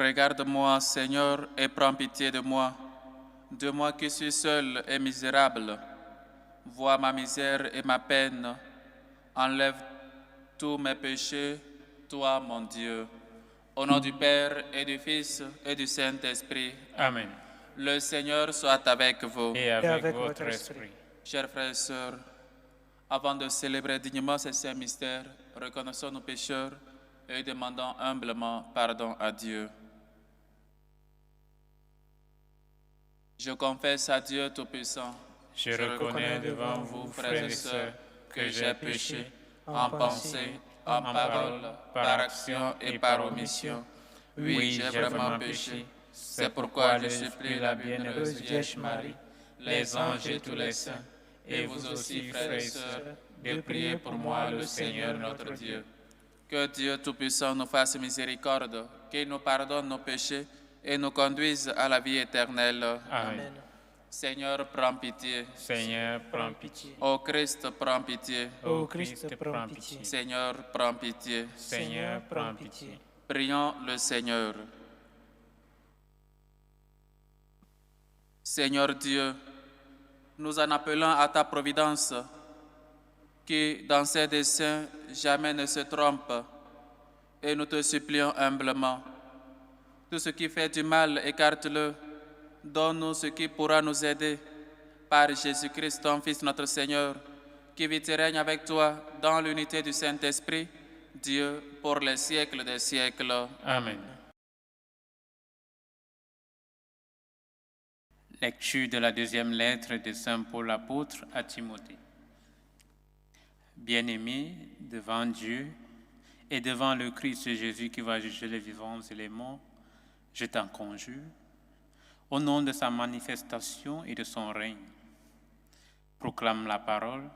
Regarde-moi, Seigneur, et prends pitié de moi qui suis seul et misérable. Vois ma misère et ma peine. Enlève tous mes péchés, toi, mon Dieu. Au nom du Père et du Fils et du Saint-Esprit. Amen. Le Seigneur soit avec vous. Et avec votre esprit. Chers frères et sœurs, avant de célébrer dignement ces saints mystères, reconnaissons nos pécheurs et demandons humblement pardon à Dieu. Je confesse à Dieu Tout-Puissant. Je reconnais devant vous, frères et sœurs, que j'ai péché en pensée, en parole, par action et par omission. Oui, j'ai vraiment péché. C'est pourquoi je supplie la bienheureuse Vierge Marie, les anges et tous les saints, et vous aussi, frères et sœurs, de prier pour moi le Seigneur notre Dieu. Que Dieu Tout-Puissant nous fasse miséricorde, qu'il nous pardonne nos péchés et nous conduise à la vie éternelle. Amen. Seigneur, prends pitié. Seigneur, prends pitié. Ô Christ, prends pitié. Ô Christ, prends pitié. Seigneur, prends pitié. Seigneur, prends pitié. Prions le Seigneur. Seigneur Dieu, nous en appelons à ta providence, qui, dans ses desseins, jamais ne se trompe, et nous te supplions humblement. Tout ce qui fait du mal, écarte-le. Donne-nous ce qui pourra nous aider. Par Jésus-Christ, ton Fils, notre Seigneur, qui vit et règne avec toi dans l'unité du Saint-Esprit, Dieu, pour les siècles des siècles. Amen. Lecture de la deuxième lettre de Saint Paul apôtre à Timothée. Bien-aimé, devant Dieu et devant le Christ Jésus qui va juger les vivants et les morts, je t'en conjure, au nom de sa manifestation et de son règne, proclame la parole,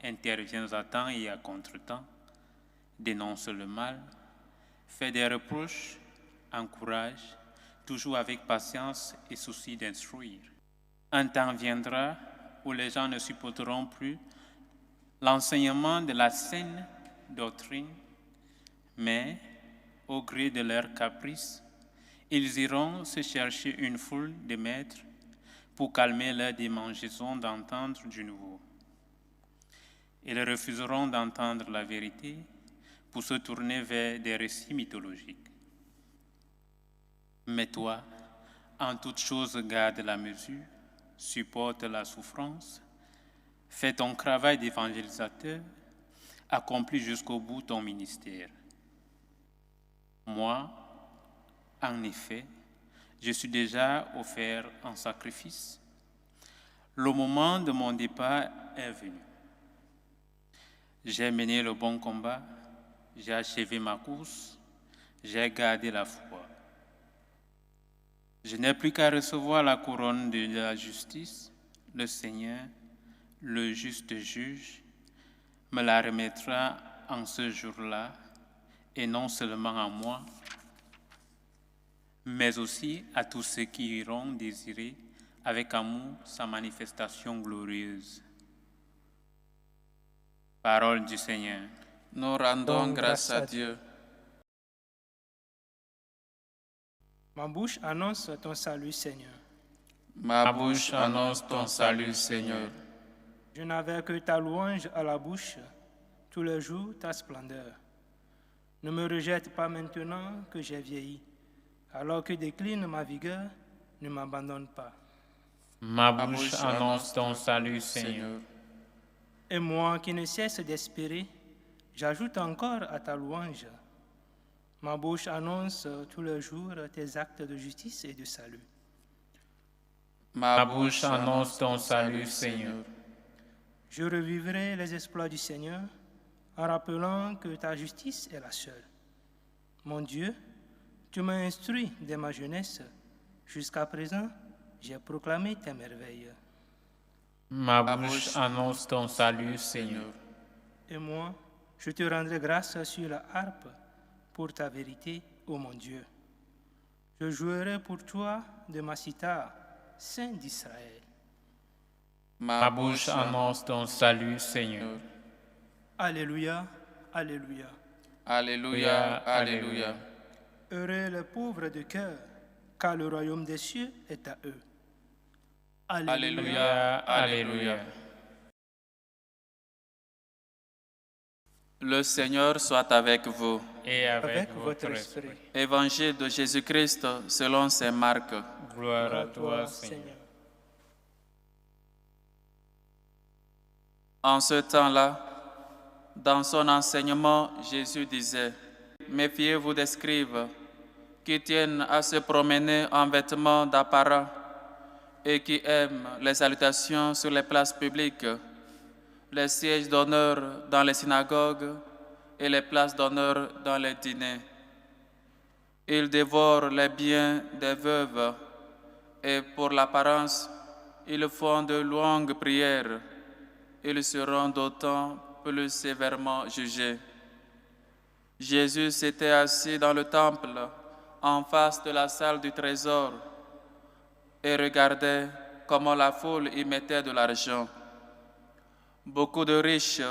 interviens à temps et à contre-temps, dénonce le mal, fais des reproches, encourage, toujours avec patience et souci d'instruire. Un temps viendra où les gens ne supporteront plus l'enseignement de la saine doctrine, mais, au gré de leurs caprices, ils iront se chercher une foule de maîtres pour calmer leur démangeaison d'entendre du nouveau. Ils refuseront d'entendre la vérité pour se tourner vers des récits mythologiques. Mais toi, en toute chose, garde la mesure, supporte la souffrance, fais ton travail d'évangélisateur, accomplis jusqu'au bout ton ministère. Moi, en effet, je suis déjà offert en sacrifice. Le moment de mon départ est venu. J'ai mené le bon combat, j'ai achevé ma course, j'ai gardé la foi. Je n'ai plus qu'à recevoir la couronne de la justice. Le Seigneur, le juste juge, me la remettra en ce jour-là, et non seulement à moi, mais aussi à tous ceux qui iront désirer avec amour sa manifestation glorieuse. Parole du Seigneur. Nous rendons grâce à Dieu. Ma bouche annonce ton salut, Seigneur. Ma bouche annonce ton salut, Seigneur. Je n'avais que ta louange à la bouche, tous les jours ta splendeur. Ne me rejette pas maintenant que j'ai vieilli, alors que décline ma vigueur, ne m'abandonne pas. Ma bouche annonce ton salut, Seigneur. Et moi qui ne cesse d'espérer, j'ajoute encore à ta louange. Ma bouche annonce tous les jours tes actes de justice et de salut. Ma bouche annonce ton salut, Seigneur. Je revivrai les exploits du Seigneur en rappelant que ta justice est la seule. Mon Dieu, tu m'as instruit dès ma jeunesse. Jusqu'à présent, j'ai proclamé tes merveilles. Ma bouche annonce ton salut, Seigneur. Et moi, je te rendrai grâce sur la harpe pour ta vérité, ô mon Dieu. Je jouerai pour toi de ma cithare, Saint d'Israël. Ma bouche annonce ton salut, Seigneur. Alléluia, alléluia. Alléluia, alléluia. Heureux les pauvres de cœur, car le royaume des cieux est à eux. Alléluia, alléluia. Le Seigneur soit avec vous. Et Avec votre esprit. Évangile de Jésus-Christ selon saint Marc. Gloire à À toi, Seigneur. En ce temps-là, dans son enseignement, Jésus disait: méfiez-vous des scribes qui tiennent à se promener en vêtements d'apparat et qui aiment les salutations sur les places publiques, les sièges d'honneur dans les synagogues et les places d'honneur dans les dîners. Ils dévorent les biens des veuves et pour l'apparence, ils font de longues prières. Ils seront d'autant plus sévèrement jugés. Jésus s'était assis dans le temple, en face de la salle du trésor, et regardait comment la foule y mettait de l'argent. Beaucoup de riches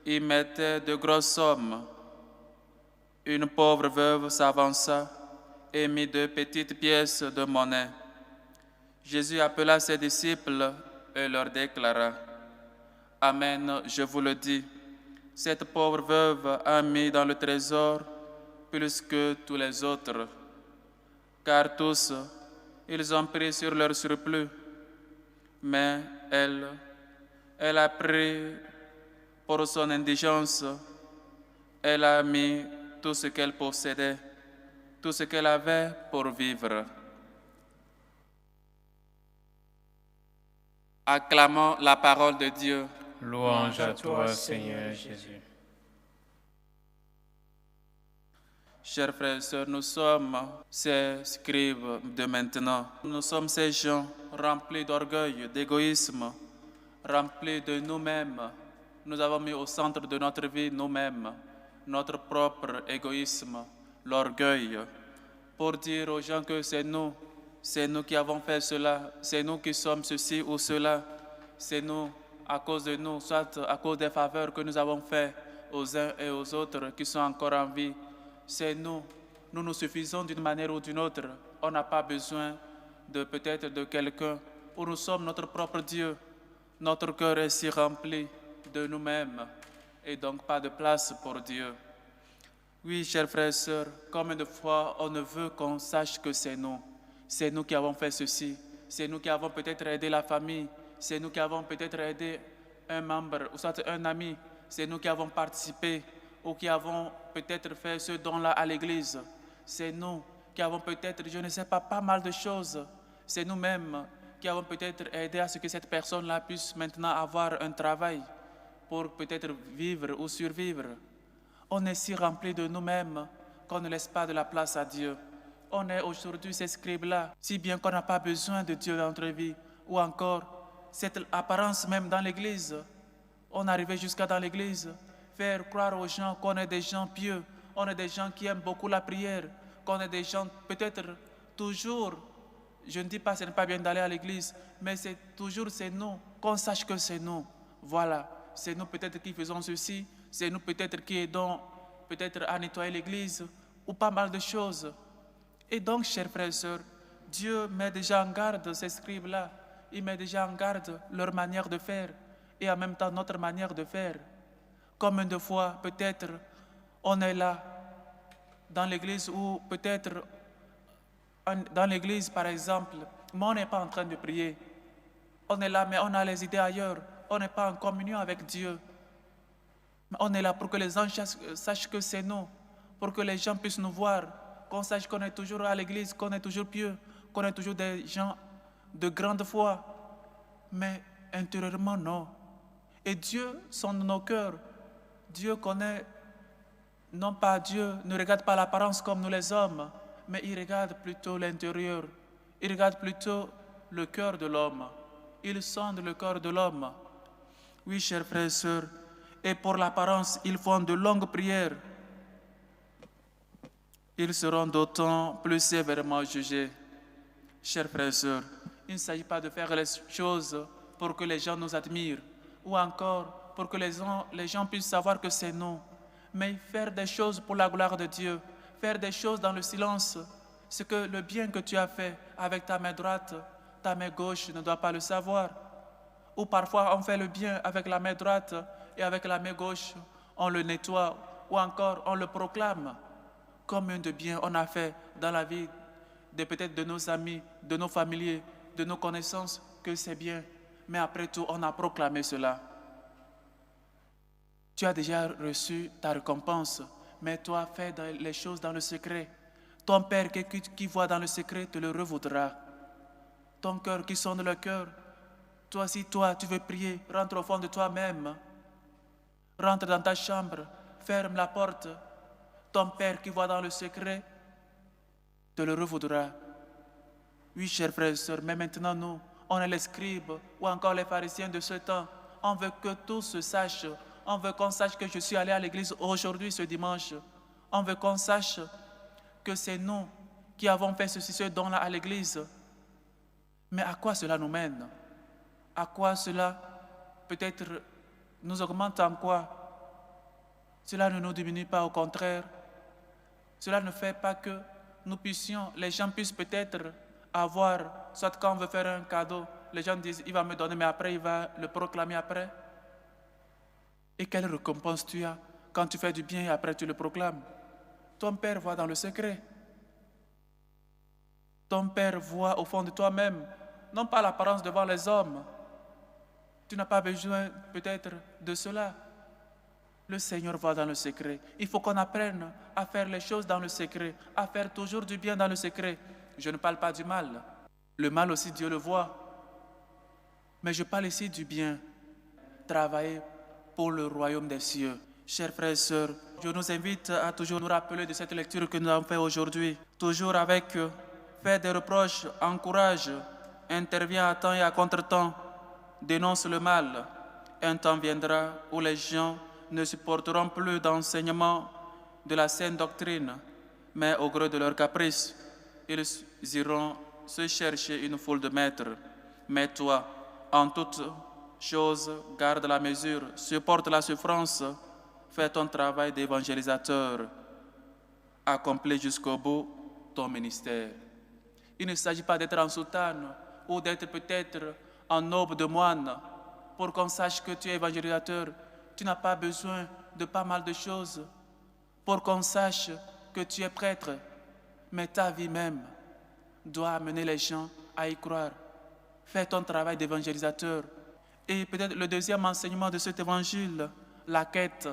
y mettaient de grosses sommes. Une pauvre veuve s'avança et mit 2 petites pièces de monnaie. Jésus appela ses disciples et leur déclara: Amen, je vous le dis, cette pauvre veuve a mis dans le trésor plus que tous les autres, car tous, ils ont pris sur leur surplus, mais elle a pris pour son indigence, elle a mis tout ce qu'elle possédait, tout ce qu'elle avait pour vivre. Acclamons la parole de Dieu. Louange à toi, Seigneur Jésus. Chers frères et sœurs, nous sommes ces scribes de maintenant. Nous sommes ces gens remplis d'orgueil, d'égoïsme, remplis de nous-mêmes. Nous avons mis au centre de notre vie nous-mêmes, notre propre égoïsme, l'orgueil, pour dire aux gens que c'est nous qui avons fait cela, c'est nous qui sommes ceci ou cela, c'est nous, à cause de nous, soit à cause des faveurs que nous avons faites aux uns et aux autres qui sont encore en vie. C'est nous nous suffisons d'une manière ou d'une autre. On n'a pas besoin de peut-être de quelqu'un, où nous sommes notre propre Dieu. Notre cœur est si rempli de nous-mêmes et donc pas de place pour Dieu. Oui, chers frères et sœurs, combien de fois on ne veut qu'on sache que c'est nous qui avons fait ceci, c'est nous qui avons peut-être aidé la famille, c'est nous qui avons peut-être aidé un membre ou soit un ami, c'est nous qui avons participé ou qui avons peut-être fait ce don-là à l'église, c'est nous qui avons peut-être, je ne sais pas mal de choses, c'est nous-mêmes qui avons peut-être aidé à ce que cette personne-là puisse maintenant avoir un travail pour peut-être vivre ou survivre. On est si rempli de nous-mêmes qu'on ne laisse pas de la place à Dieu. On est aujourd'hui ces scribes-là, si bien qu'on n'a pas besoin de Dieu dans notre vie, ou encore cette apparence même dans l'église. On arrivait jusqu'à dans l'église, faire croire aux gens qu'on est des gens pieux, on est des gens qui aiment beaucoup la prière, qu'on est des gens peut-être toujours, je ne dis pas que ce n'est pas bien d'aller à l'église, mais c'est nous, qu'on sache que c'est nous. Voilà, c'est nous peut-être qui faisons ceci, c'est nous peut-être qui aidons peut-être à nettoyer l'église, ou pas mal de choses. Et donc, chers frères et sœurs, Dieu met déjà en garde ces scribes-là, il met déjà en garde leur manière de faire, et en même temps notre manière de faire. Combien de fois, peut-être, on est là, dans l'église, ou peut-être, dans l'église, par exemple, mais on n'est pas en train de prier. On est là, mais on a les idées ailleurs. On n'est pas en communion avec Dieu. Mais on est là pour que les gens sachent que c'est nous, pour que les gens puissent nous voir, qu'on sache qu'on est toujours à l'église, qu'on est toujours pieux, qu'on est toujours des gens de grande foi. Mais intérieurement, non. Et Dieu sonde nos cœurs. Dieu connaît, non pas Dieu, ne regarde pas l'apparence comme nous les hommes, mais il regarde plutôt l'intérieur. Il regarde plutôt le cœur de l'homme. Il sonde le cœur de l'homme. Oui, chers frères et sœurs, et pour l'apparence, ils font de longues prières. Ils seront d'autant plus sévèrement jugés. Chers frères et sœurs, il ne s'agit pas de faire les choses pour que les gens nous admirent, ou encore pour que les gens puissent savoir que c'est nous, mais faire des choses pour la gloire de Dieu, faire des choses dans le silence. C'est que le bien que tu as fait avec ta main droite, ta main gauche ne doit pas le savoir. Ou parfois on fait le bien avec la main droite et avec la main gauche, on le nettoie ou encore on le proclame. Combien de bien on a fait dans la vie de peut-être de nos amis, de nos familiers, de nos connaissances, que c'est bien. Mais après tout, on a proclamé cela. Tu as déjà reçu ta récompense, mais toi, fais les choses dans le secret. Ton Père qui voit dans le secret te le revaudra. Ton cœur qui sonne le cœur, toi, si toi, tu veux prier, rentre au fond de toi-même. Rentre dans ta chambre, ferme la porte. Ton Père qui voit dans le secret te le revaudra. Oui, chers frères et sœurs, mais maintenant nous, on est les scribes ou encore les pharisiens de ce temps. On veut que tout se sache. On veut qu'on sache que je suis allé à l'église aujourd'hui, ce dimanche. On veut qu'on sache que c'est nous qui avons fait ce don-là à l'église. Mais à quoi cela nous mène? À quoi cela peut-être nous augmente en quoi? Cela ne nous diminue pas, au contraire. Cela ne fait pas que nous puissions, les gens puissent peut-être avoir, soit quand on veut faire un cadeau, les gens disent, il va me donner, mais après, il va le proclamer après. Et quelle récompense tu as quand tu fais du bien et après tu le proclames? Ton Père voit dans le secret. Ton Père voit au fond de toi-même, non pas l'apparence devant les hommes. Tu n'as pas besoin peut-être de cela. Le Seigneur voit dans le secret. Il faut qu'on apprenne à faire les choses dans le secret, à faire toujours du bien dans le secret. Je ne parle pas du mal. Le mal aussi, Dieu le voit. Mais je parle ici du bien. Travailler pour le royaume des cieux. Chers frères et sœurs, je nous invite à toujours nous rappeler de cette lecture que nous avons faite aujourd'hui. Toujours avec faire des reproches, encourage, intervient à temps et à contre-temps, dénonce le mal. Un temps viendra où les gens ne supporteront plus d'enseignement de la saine doctrine, mais au gré de leurs caprices, ils iront se chercher une foule de maîtres. Mais toi, en toutes choses, garde la mesure, supporte la souffrance, fais ton travail d'évangélisateur, accomplis jusqu'au bout ton ministère. Il ne s'agit pas d'être en soutane ou d'être peut-être en aube de moine pour qu'on sache que tu es évangélisateur. Tu n'as pas besoin de pas mal de choses pour qu'on sache que tu es prêtre, mais ta vie même doit amener les gens à y croire. Fais ton travail d'évangélisateur. Et peut-être le deuxième enseignement de cet évangile, la quête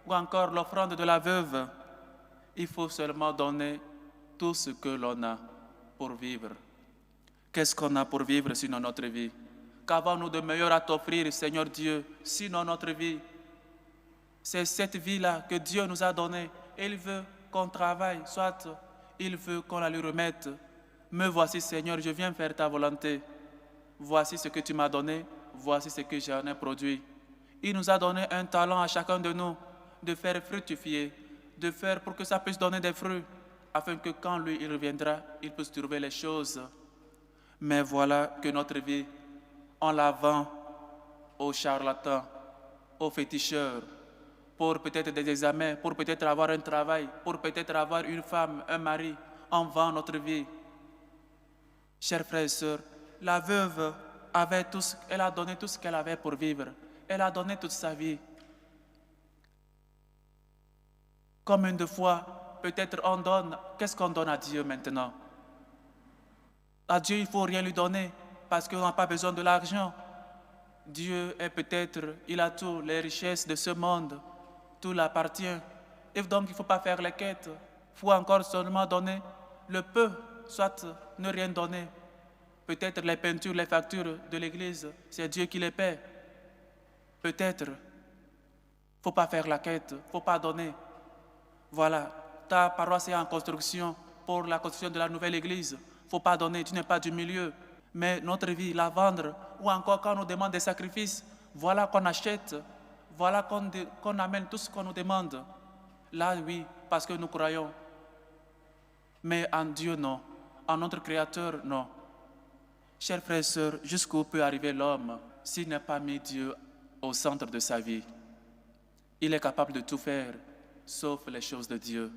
ou encore l'offrande de la veuve. Il faut seulement donner tout ce que l'on a pour vivre. Qu'est-ce qu'on a pour vivre sinon notre vie? Qu'avons-nous de meilleur à t'offrir, Seigneur Dieu, sinon notre vie? C'est cette vie-là que Dieu nous a donnée. Il veut qu'on travaille, soit il veut qu'on la lui remette. Me voici, Seigneur, je viens faire ta volonté. Voici ce que tu m'as donné, voici ce que j'en ai produit. Il nous a donné un talent à chacun de nous de faire fructifier, de faire pour que ça puisse donner des fruits, afin que quand lui il reviendra, il puisse trouver les choses. Mais voilà que notre vie, on la vend aux charlatans, aux féticheurs, pour peut-être des examens, pour peut-être avoir un travail, pour peut-être avoir une femme, un mari. On vend notre vie. Chers frères et sœurs, la veuve elle a donné tout ce qu'elle avait pour vivre. Elle a donné toute sa vie. Combien de fois, peut-être on donne, qu'est-ce qu'on donne à Dieu maintenant? À Dieu, il ne faut rien lui donner parce qu'on n'a pas besoin de l'argent. Dieu est peut-être, il a toutes les richesses de ce monde, tout l'appartient. Et donc, il ne faut pas faire les quêtes. Il faut encore seulement donner le peu, soit ne rien donner. Peut-être les peintures, les factures de l'église, c'est Dieu qui les paie. Peut-être. Il ne faut pas faire la quête, il ne faut pas donner. Voilà, ta paroisse est en construction pour la construction de la nouvelle église. Il ne faut pas donner, tu n'es pas du milieu. Mais notre vie, la vendre, ou encore quand on nous demande des sacrifices, voilà qu'on achète, voilà qu'on amène tout ce qu'on nous demande. Là, oui, parce que nous croyons. Mais en Dieu, non. En notre Créateur, non. Chers frères et sœurs, jusqu'où peut arriver l'homme s'il n'a pas mis Dieu au centre de sa vie? Il est capable de tout faire, sauf les choses de Dieu.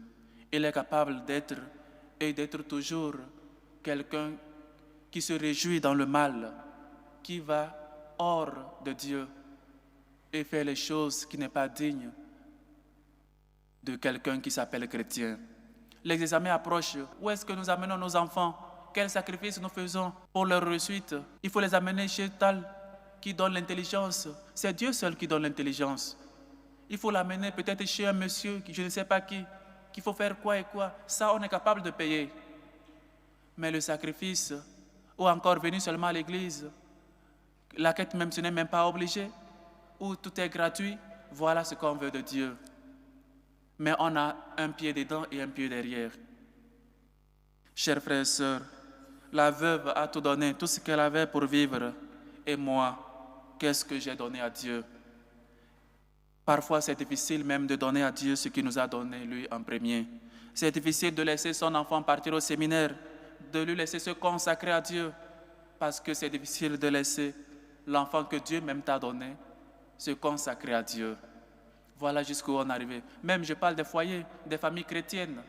Il est capable d'être toujours quelqu'un qui se réjouit dans le mal, qui va hors de Dieu et fait les choses qui n'est pas digne de quelqu'un qui s'appelle chrétien. Les examens approchent. Où est-ce que nous amenons nos enfants? Quels sacrifices nous faisons pour leur réussite? Il faut les amener chez tel qui donne l'intelligence. C'est Dieu seul qui donne l'intelligence. Il faut l'amener peut-être chez un monsieur, je ne sais pas qui, qu'il faut faire quoi et quoi. Ça, on est capable de payer. Mais le sacrifice, ou encore venir seulement à l'église, la quête même, ce n'est même pas obligé, ou tout est gratuit, voilà ce qu'on veut de Dieu. Mais on a un pied dedans et un pied derrière. Chers frères et sœurs, la veuve a tout donné, tout ce qu'elle avait pour vivre. Et moi, qu'est-ce que j'ai donné à Dieu? Parfois, c'est difficile même de donner à Dieu ce qu'il nous a donné, lui, en premier. C'est difficile de laisser son enfant partir au séminaire, de lui laisser se consacrer à Dieu, parce que c'est difficile de laisser l'enfant que Dieu même t'a donné se consacrer à Dieu. Voilà jusqu'où on est arrivé. Même, je parle des foyers, des familles chrétiennes.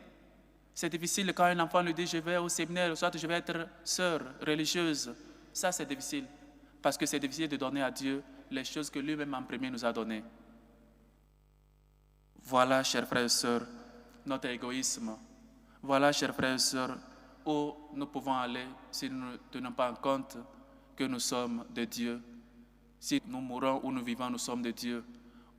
C'est difficile quand un enfant lui dit « je vais au séminaire », soit « je vais être sœur religieuse ». Ça, c'est difficile, parce que c'est difficile de donner à Dieu les choses que lui-même en premier nous a données. Voilà, chers frères et sœurs, notre égoïsme. Voilà, chers frères et sœurs, où nous pouvons aller si nous ne tenons pas en compte que nous sommes de Dieu. Si nous mourons ou nous vivons, nous sommes de Dieu.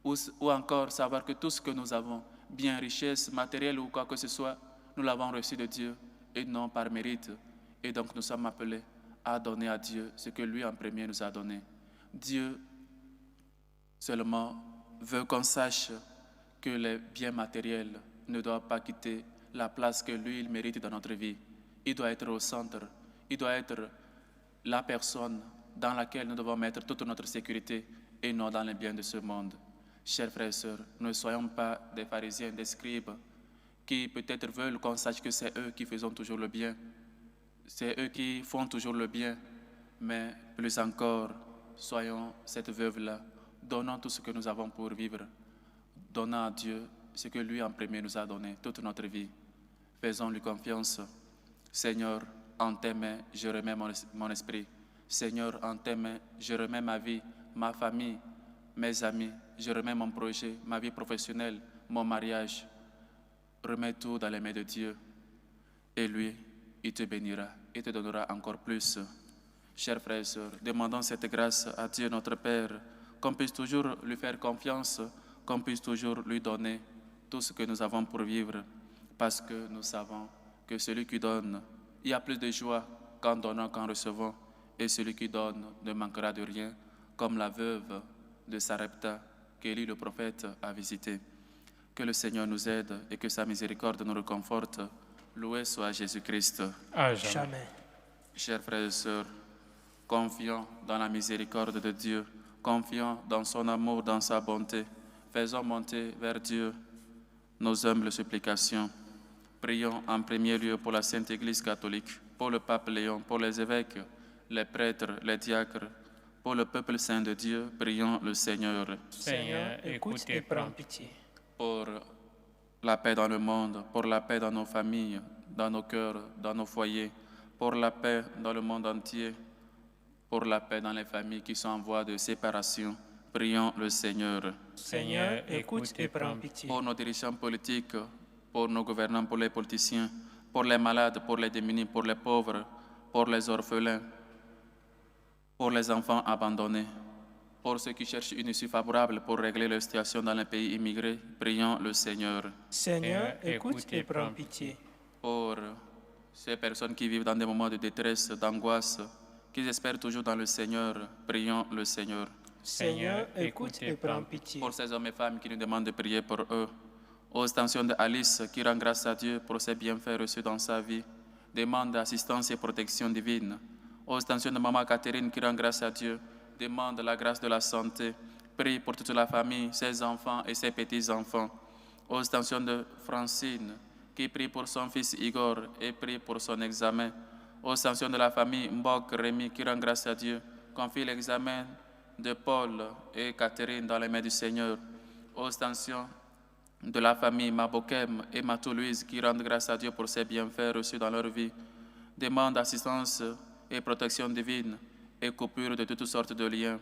Ou encore savoir que tout ce que nous avons, bien richesse, matérielle ou quoi que ce soit, nous l'avons reçu de Dieu et non par mérite. Et donc nous sommes appelés à donner à Dieu ce que lui en premier nous a donné. Dieu seulement veut qu'on sache que les biens matériels ne doivent pas quitter la place que lui, il mérite dans notre vie. Il doit être au centre. Il doit être la personne dans laquelle nous devons mettre toute notre sécurité et non dans les biens de ce monde. Chers frères et sœurs, ne soyons pas des pharisiens, des scribes qui peut-être veulent qu'on sache que c'est eux qui font toujours le bien. C'est eux qui font toujours le bien. Mais plus encore, soyons cette veuve-là. Donnons tout ce que nous avons pour vivre. Donnons à Dieu ce que lui en premier nous a donné, toute notre vie. Faisons-lui confiance. Seigneur, en tes mains, je remets mon esprit. Seigneur, en tes mains, je remets ma vie, ma famille, mes amis. Je remets mon projet, ma vie professionnelle, mon mariage. Remets tout dans les mains de Dieu. Et lui, il te bénira et te donnera encore plus. Chers frères et sœurs, demandons cette grâce à Dieu notre Père, qu'on puisse toujours lui faire confiance, qu'on puisse toujours lui donner tout ce que nous avons pour vivre, parce que nous savons que celui qui donne, il y a plus de joie qu'en donnant qu'en recevant, et celui qui donne ne manquera de rien, comme la veuve de Sarepta qu'Élie le prophète a visité. Que le Seigneur nous aide et que sa miséricorde nous réconforte. Loué soit Jésus-Christ. À jamais. Jamais. Chers frères et sœurs, confions dans la miséricorde de Dieu, confions dans son amour, dans sa bonté. Faisons monter vers Dieu nos humbles supplications. Prions en premier lieu pour la Sainte Église catholique, pour le pape Léon, pour les évêques, les prêtres, les diacres, pour le peuple saint de Dieu. Prions le Seigneur. Seigneur, écoute et prends pitié. Pour la paix dans le monde, pour la paix dans nos familles, dans nos cœurs, dans nos foyers, pour la paix dans le monde entier, pour la paix dans les familles qui sont en voie de séparation. Prions le Seigneur. Seigneur, écoute et prends pitié. Pour nos dirigeants politiques, pour nos gouvernants, pour les politiciens, pour les malades, pour les démunis, pour les pauvres, pour les orphelins, pour les enfants abandonnés, pour ceux qui cherchent une issue favorable pour régler leur situation dans les pays immigrés, prions le Seigneur. Seigneur, écoute et prends pitié. Pour ces personnes qui vivent dans des moments de détresse, d'angoisse, qui espèrent toujours dans le Seigneur, prions le Seigneur. Seigneur, écoute et prends pitié. Pour ces hommes et femmes qui nous demandent de prier pour eux, aux extensions de Alice qui rend grâce à Dieu pour ses bienfaits reçus dans sa vie, demande assistance et protection divine. Aux extensions de Maman Catherine qui rend grâce à Dieu, demande la grâce de la santé. Prie pour toute la famille, ses enfants et ses petits-enfants. Aux extensions de Francine qui prie pour son fils Igor et prie pour son examen. Aux extensions de la famille Mbok Rémi qui rend grâce à Dieu, confie l'examen de Paul et Catherine dans les mains du Seigneur. Aux extensions de la famille Mabokem et Matou-Louise qui rendent grâce à Dieu pour ses bienfaits reçus dans leur vie, demandent assistance et protection divine et coupure de toutes sortes de liens.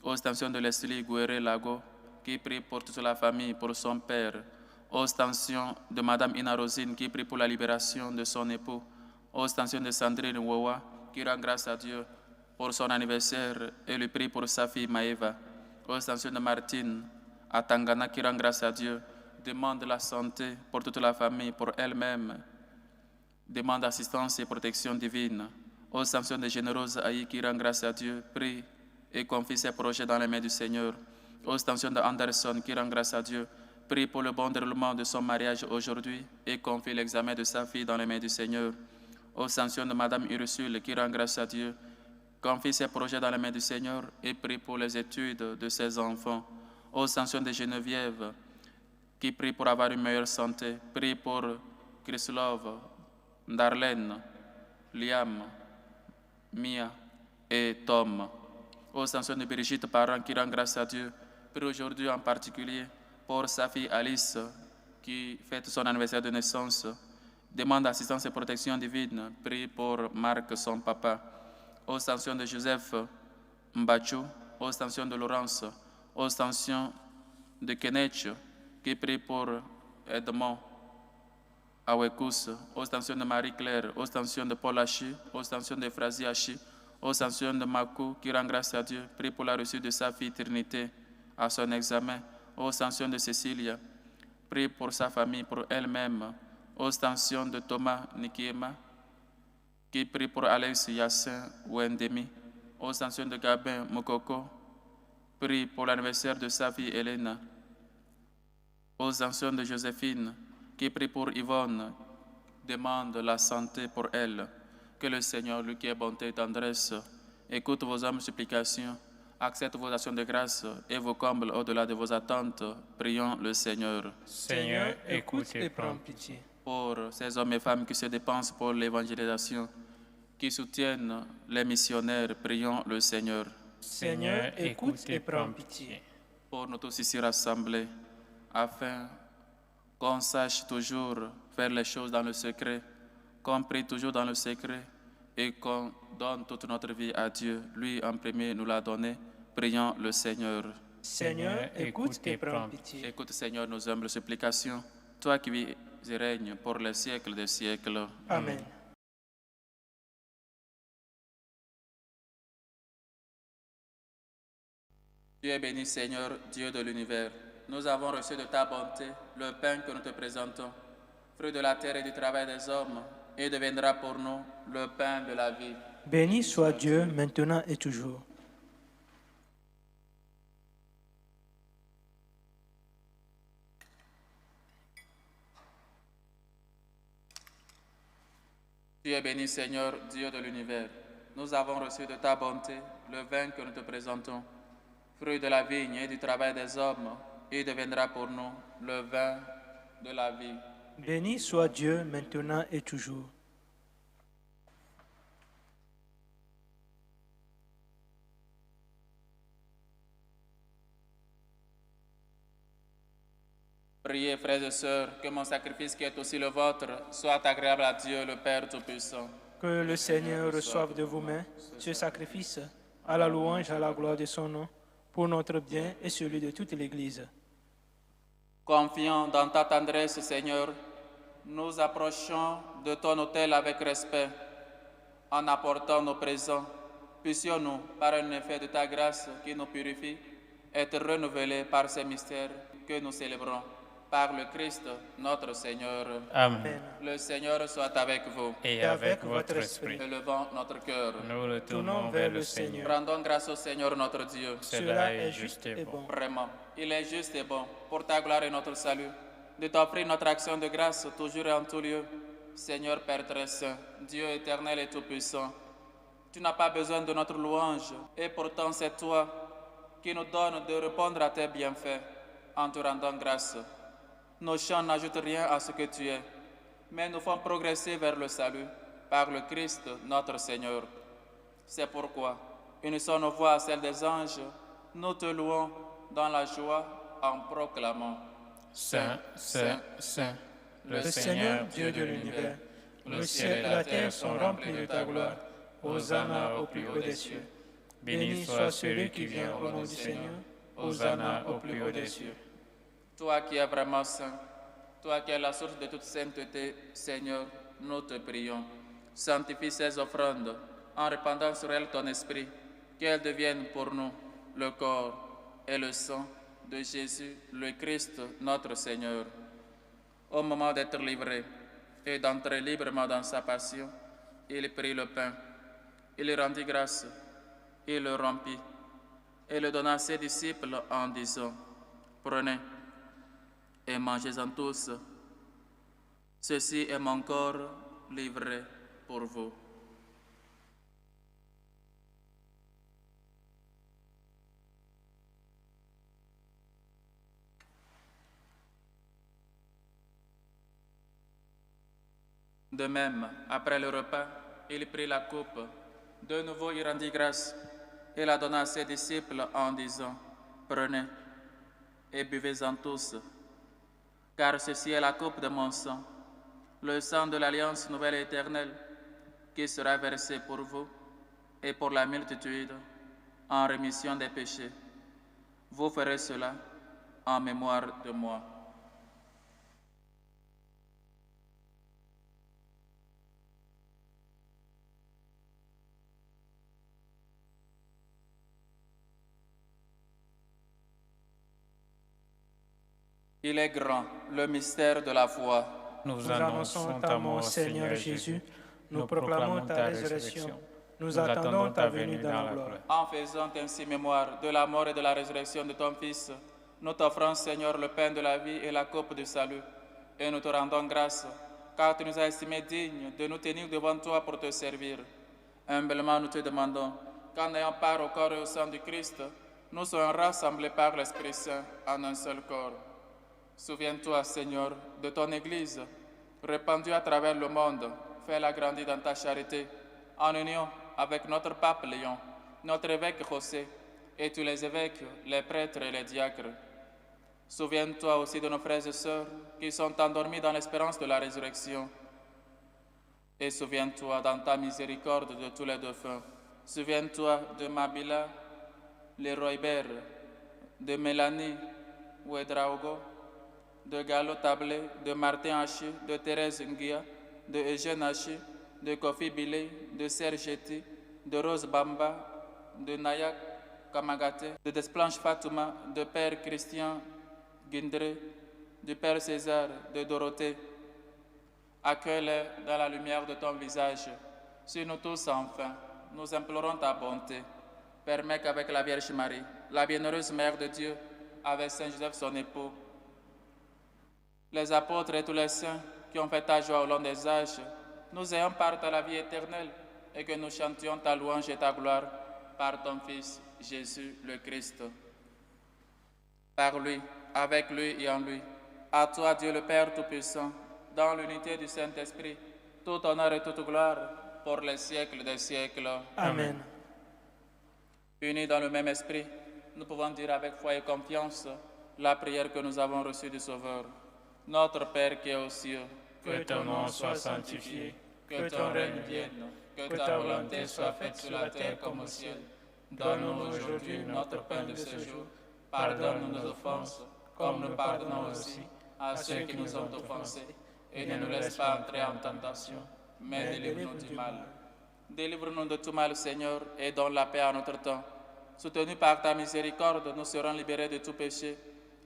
Ostension de Leslie Gouéré Lago qui prie pour toute la famille, pour son père. Ostension de Madame Ina Rosine qui prie pour la libération de son époux. Ostension de Sandrine Wawa qui rend grâce à Dieu pour son anniversaire et lui prie pour sa fille Maëva. Ostension de Martine à Tangana qui rend grâce à Dieu, demande la santé pour toute la famille, pour elle-même, demande assistance et protection divine. Ostension de Généreuse Aïe qui rend grâce à Dieu, prie et confie ses projets dans les mains du Seigneur. Ostension de Anderson qui rend grâce à Dieu, prie pour le bon déroulement de son mariage aujourd'hui et confie l'examen de sa fille dans les mains du Seigneur. Ostension de Madame Ursule qui rend grâce à Dieu, confie ses projets dans les mains du Seigneur et prie pour les études de ses enfants. Ostension de Geneviève qui prie pour avoir une meilleure santé, prie pour Chrislove, Darlene, Liam, Mia et Tom. Ostension de Brigitte Parent qui rend grâce à Dieu, prie aujourd'hui en particulier pour sa fille Alice qui fête son anniversaire de naissance, demande assistance et protection divine, prie pour Marc, son papa. Ostension de Joseph Mbachou, ostension de Laurence, ostension de Kenech qui prie pour Edmond Awekous, ostension de Marie-Claire, ostension de Paul Hachi, ostension de Frazi Hachi, ostension de Makou qui rend grâce à Dieu, prie pour la reçue de sa fille Trinité à son examen, ostension de Cécilia, prie pour sa famille, pour elle-même, ostension de Thomas Nikiema qui prie pour Alex Yassin Wendemi, ostension de Gabin Mokoko, prie pour l'anniversaire de sa fille Elena, ostension de Joséphine qui prie pour Yvonne, demande la santé pour elle. Que le Seigneur, lui qui est bonté et tendresse, écoute vos âmes supplications, accepte vos actions de grâce et vous comble au-delà de vos attentes. Prions le Seigneur. Seigneur, écoute et prends pitié. Pour ces hommes et femmes qui se dépensent pour l'évangélisation, qui soutiennent les missionnaires, prions le Seigneur. Seigneur, écoute et prends pitié. Pour nous tous ici rassemblés, afin qu'on sache toujours faire les choses dans le secret, qu'on prie toujours dans le secret et qu'on donne toute notre vie à Dieu. Lui en premier nous l'a donné. Prions le Seigneur. Seigneur, écoute et prends pitié. Écoute, Seigneur, nos humbles supplications, toi qui vis et règnes pour les siècles des siècles. Amen. Dieu est béni, Seigneur, Dieu de l'univers. Nous avons reçu de ta bonté le pain que nous te présentons, fruit de la terre et du travail des hommes, et deviendra pour nous le pain de la vie. Béni soit Dieu maintenant et toujours. Tu es béni, Seigneur, Dieu de l'univers. Nous avons reçu de ta bonté le vin que nous te présentons, fruit de la vigne et du travail des hommes, et deviendra pour nous le vin de la vie. Béni soit Dieu maintenant et toujours. Priez, frères et sœurs, que mon sacrifice qui est aussi le vôtre soit agréable à Dieu, le Père Tout-Puissant. Que le Seigneur reçoive de vos mains ce sacrifice à la louange et à la gloire de son nom, pour notre bien et celui de toute l'Église. Confiant dans ta tendresse, Seigneur, nous approchons de ton autel avec respect. En apportant nos présents, puissions-nous, par un effet de ta grâce qui nous purifie, être renouvelés par ces mystères que nous célébrons. Par le Christ, notre Seigneur. Amen. Le Seigneur soit avec vous. Et avec votre esprit. Élevons notre cœur. Nous le tournons vers le Seigneur. Rendons grâce au Seigneur notre Dieu. Cela est juste et bon. Vraiment, il est juste et bon, pour ta gloire et notre salut, de t'offrir notre action de grâce toujours et en tout lieu. Seigneur Père très saint, Dieu éternel et tout-puissant, tu n'as pas besoin de notre louange, et pourtant c'est toi qui nous donnes de répondre à tes bienfaits en te rendant grâce. Nos chants n'ajoutent rien à ce que tu es, mais nous font progresser vers le salut par le Christ notre Seigneur. C'est pourquoi, unissons nos voix à celles des anges, nous te louons dans la joie en proclamant. Saint, Saint, Saint, Le Seigneur, Dieu de l'univers, le ciel et la terre sont remplis de ta gloire. Hosanna au plus haut des cieux. Béni soit celui qui vient au nom du Seigneur. Hosanna au plus haut des cieux. Toi qui es vraiment saint, toi qui es la source de toute sainteté, Seigneur, nous te prions. Sanctifie ces offrandes en répandant sur elles ton esprit, qu'elles deviennent pour nous le corps et le sang de Jésus, le Christ, notre Seigneur. Au moment d'être livré et d'entrer librement dans sa passion, il prit le pain, il rendit grâce, il le rompit et le donna à ses disciples en disant, « Prenez et mangez-en tous. Ceci est mon corps livré pour vous. » De même, après le repas, il prit la coupe. De nouveau, il rendit grâce et la donna à ses disciples en disant, « Prenez et buvez-en tous, car ceci est la coupe de mon sang, le sang de l'alliance nouvelle et éternelle, qui sera versé pour vous et pour la multitude en rémission des péchés. Vous ferez cela en mémoire de moi. » Il est grand, le mystère de la foi. Nous annonçons ta mort, Seigneur Jésus. Nous proclamons ta résurrection. Nous attendons ta venue dans la gloire. En faisant ainsi mémoire de la mort et de la résurrection de ton Fils, nous t'offrons, Seigneur, le pain de la vie et la coupe du salut. Et nous te rendons grâce, car tu nous as estimés dignes de nous tenir devant toi pour te servir. Humblement, nous te demandons qu'en ayant part au corps et au sang du Christ, nous soyons rassemblés par l'Esprit Saint en un seul corps. Souviens-toi, Seigneur, de ton Église, répandue à travers le monde. Fais-la grandir dans ta charité, en union avec notre pape Léon, notre évêque José, et tous les évêques, les prêtres et les diacres. Souviens-toi aussi de nos frères et sœurs qui sont endormis dans l'espérance de la résurrection. Et souviens-toi dans ta miséricorde de tous les défunts. Souviens-toi de Mabila, Leroy Ber, de Mélanie Ouedraogo, de Gallo Tablé, de Martin Haché, de Thérèse Nguia, de Eugène Haché, de Kofi Bilé, de Serge Eti, de Rose Bamba, de Nayak Kamagate, de Desplanche Fatouma, de Père Christian Guindré, du Père César, de Dorothée. Accueille-les dans la lumière de ton visage. Sur nous tous enfin, nous implorons ta bonté. Permets qu'avec la Vierge Marie, la bienheureuse Mère de Dieu, avec Saint Joseph son époux, les apôtres et tous les saints qui ont fait ta joie au long des âges, nous ayons part à la vie éternelle et que nous chantions ta louange et ta gloire par ton Fils, Jésus le Christ. Par lui, avec lui et en lui, à toi Dieu le Père Tout-Puissant, dans l'unité du Saint-Esprit, tout honneur et toute gloire pour les siècles des siècles. Amen. Unis dans le même esprit, nous pouvons dire avec foi et confiance la prière que nous avons reçue du Sauveur. Notre Père qui es aux cieux, Que ton nom soit sanctifié, que ton règne vienne, que ta volonté soit faite sur la terre comme au ciel. Donne-nous aujourd'hui notre pain de ce jour. Pardonne-nous nos offenses, comme nous pardonnons aussi à ceux qui nous ont offensés. Et ne nous laisse pas entrer en tentation, mais délivre-nous du mal. Délivre-nous de tout mal, Seigneur, et donne la paix à notre temps. Soutenus par ta miséricorde, nous serons libérés de tout péché,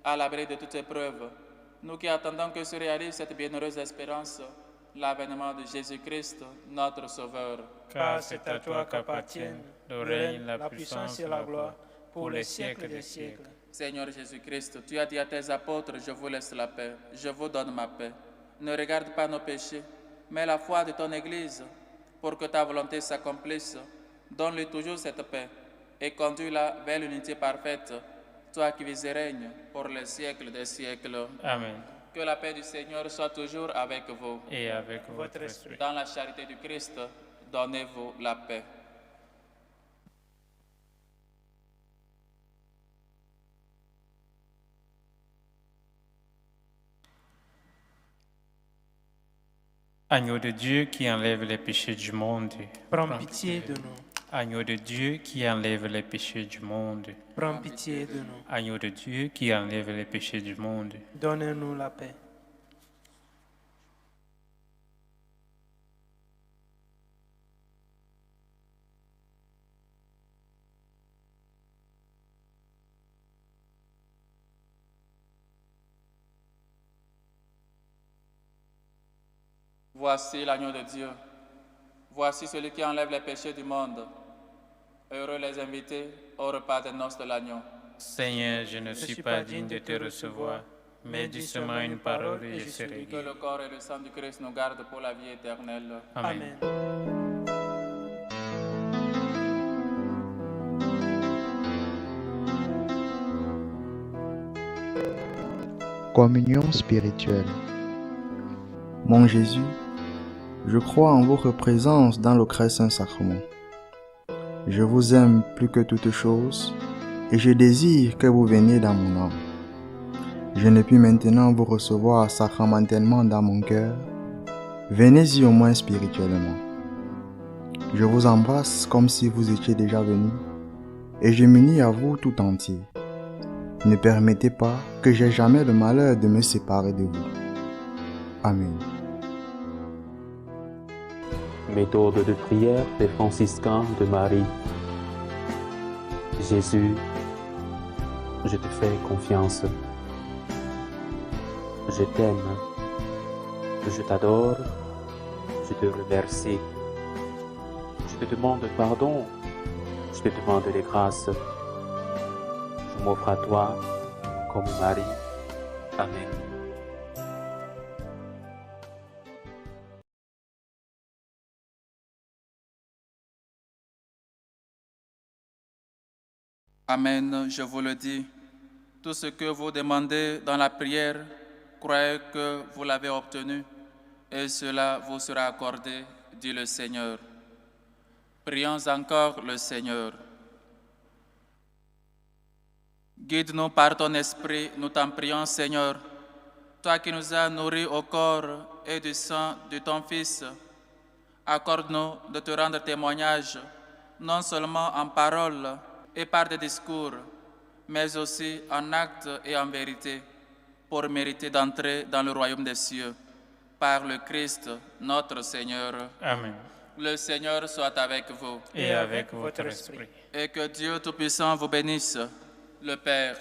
à l'abri de toute épreuve. Nous qui attendons que se réalise cette bienheureuse espérance, l'avènement de Jésus-Christ, notre Sauveur. Car c'est à toi qu'appartiennent le règne, la puissance et la gloire pour les siècles des siècles. Seigneur Jésus-Christ, tu as dit à tes apôtres, je vous laisse la paix, je vous donne ma paix. Ne regarde pas nos péchés, mais la foi de ton Église, pour que ta volonté s'accomplisse. Donne-lui toujours cette paix et conduis-la vers l'unité parfaite, toi qui vis et règnes pour les siècles des siècles. Amen. Que la paix du Seigneur soit toujours avec vous. Et avec votre esprit. Dans la charité du Christ, donnez-vous la paix. Agneau de Dieu qui enlève les péchés du monde. Prends pitié de nous. Agneau de Dieu qui enlève les péchés du monde. Prends pitié de nous. Agneau de Dieu qui enlève les péchés du monde. Donne-nous la paix. Voici l'agneau de Dieu. Voici celui qui enlève les péchés du monde. Heureux les invités au repas des noces de l'agneau. Seigneur, je ne suis pas digne de te recevoir, mais dis seulement une parole et je serai Que guéri. le corps et le sang du Christ nous gardent pour la vie éternelle. Amen. Communion spirituelle. Mon Jésus, je crois en votre présence dans le très saint sacrement. Je vous aime plus que toute chose et je désire que vous veniez dans mon âme. Je ne puis maintenant vous recevoir sacramentellement dans mon cœur. Venez-y au moins spirituellement. Je vous embrasse comme si vous étiez déjà venu et je m'unis à vous tout entier. Ne permettez pas que j'aie jamais le malheur de me séparer de vous. Amen. Méthode de prière des franciscains de Marie. Jésus, je te fais confiance. Je t'aime. Je t'adore. Je te remercie. Je te demande pardon. Je te demande les grâces. Je m'offre à toi comme Marie. Amen. Amen, je vous le dis. Tout ce que vous demandez dans la prière, croyez que vous l'avez obtenu et cela vous sera accordé, dit le Seigneur. Prions encore le Seigneur. Guide-nous par ton esprit, nous t'en prions, Seigneur. Toi qui nous as nourris au corps et du sang de ton Fils, accorde-nous de te rendre témoignage, non seulement en parole et par des discours, mais aussi en actes et en vérité, pour mériter d'entrer dans le royaume des cieux. Par le Christ, notre Seigneur. Amen. Le Seigneur soit avec vous. Et avec votre esprit. Et que Dieu Tout-Puissant vous bénisse, le Père,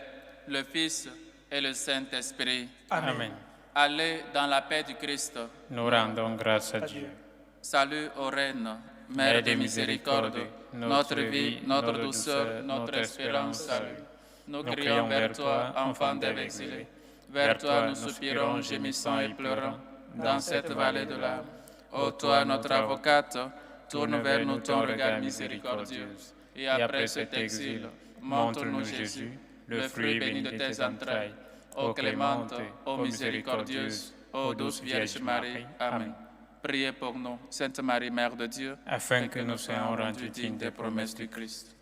le Fils et le Saint-Esprit. Amen. Allez dans la paix du Christ. Nous rendons grâce à Dieu. Salut aux reines, Mère de miséricorde, notre vie, notre douceur, notre espérance, salut. Nous crions vers toi, enfant d'Ève exilé. Vers toi nous soupirons, gémissant et pleurant, dans cette vallée de larmes. Ô toi, notre avocate, tourne vers nous ton regard miséricordieux. Et après cet exil, montre-nous Jésus, le fruit béni de tes entrailles. Ô clémente, ô miséricordieuse, ô douce Vierge Marie. Amen. Priez pour nous, Sainte Marie, Mère de Dieu, afin que nous soyons rendus dignes des promesses du Christ.